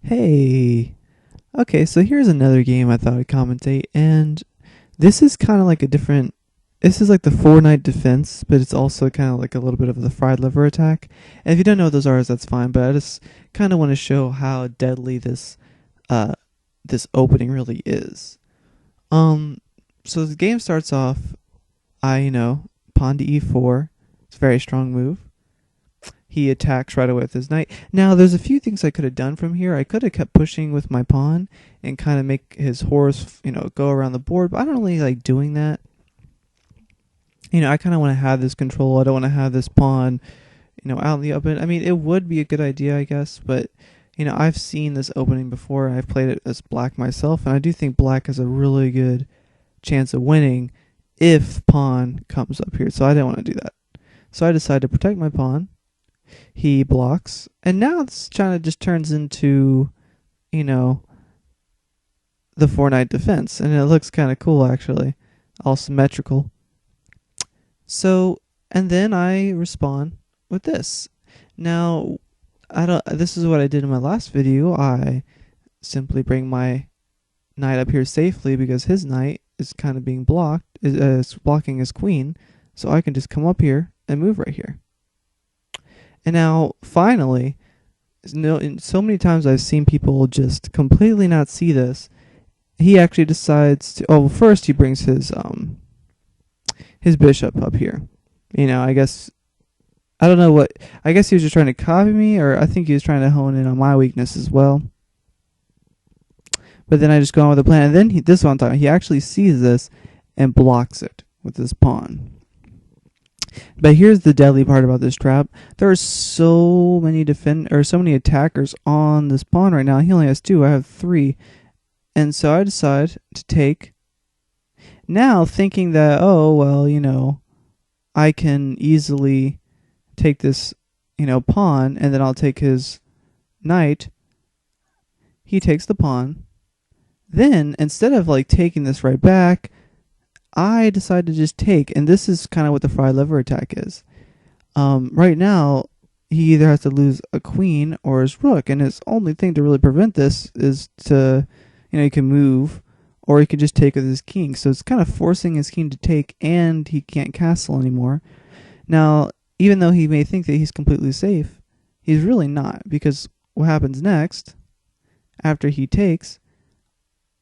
Hey, okay, so here's another game I thought I'd commentate, and this is kind of like a different. This is like the four-night defense, but it's also kind of like a little bit of the fried liver attack. And if you don't know what those are, that's fine. But I just kind of want to show how deadly uh, this opening really is. Um, so the game starts off. Pawn to e4. It's a very strong move. He attacks right away with his knight. Now, there's a few things I could have done from here. I could have kept pushing with my pawn and kind of make his horse, go around the board, but I don't really like doing that. I kind of want to have this control. I don't want to have this pawn, out in the open. I mean, it would be a good idea, I guess, but, I've seen this opening before. I've played it as black myself, and I do think black has a really good chance of winning if pawn comes up here. So I didn't want to do that. So I decided to protect my pawn. He blocks, and now this kind of just turns into, you know, the four-night defense, and it looks kind of cool actually, all symmetrical. So, and then I respond with this. Now, I don't. This is what I did in my last video. I simply bring my knight up here safely because his knight is kind of being blocked, is blocking his queen, so I can just come up here and move right here. And now, finally, so many times I've seen people just completely not see this. He actually decides to. Oh, well, first he brings his bishop up here. I guess I don't know what. I guess he was just trying to copy me, or I think he was trying to hone in on my weakness as well. But then I just go on with the plan, and then this one time he actually sees this and blocks it with his pawn. But here's the deadly part about this trap. There are so many so many attackers on this pawn right now. He only has two. I have three. And so I decide to take. Now thinking that, oh, well, I can easily take this, pawn, and then I'll take his knight. He takes the pawn. Then, instead of taking this right back, I decide to just take, and this is kind of what the fried liver attack is. Right now, he either has to lose a queen or his rook, and his only thing to really prevent this is to, he can move, or he could just take with his king. So it's kind of forcing his king to take, and he can't castle anymore. Now, even though he may think that he's completely safe, he's really not, because what happens next, after he takes,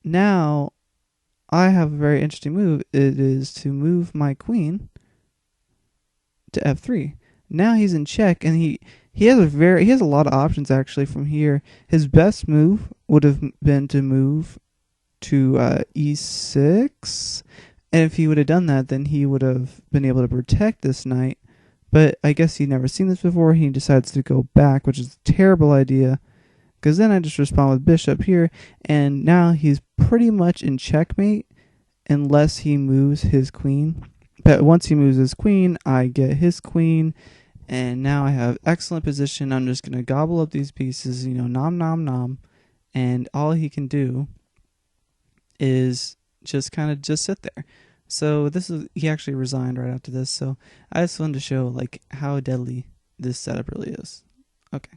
now I have a very interesting move. It is to move my queen to f3. Now he's in check, and he has a lot of options actually from here. His best move would have been to move to e6, and if he would have done that, then he would have been able to protect this knight. But I guess he'd never seen this before. He decides to go back, which is a terrible idea, because then I just respond with bishop here, and now he's pretty much in checkmate unless he moves his queen. But once he moves his queen, I get his queen, and now I have excellent position. I'm just going to gobble up these pieces, nom nom nom, and all he can do is just kind of just sit there. So he actually resigned right after this, so I just wanted to show how deadly this setup really is. Okay.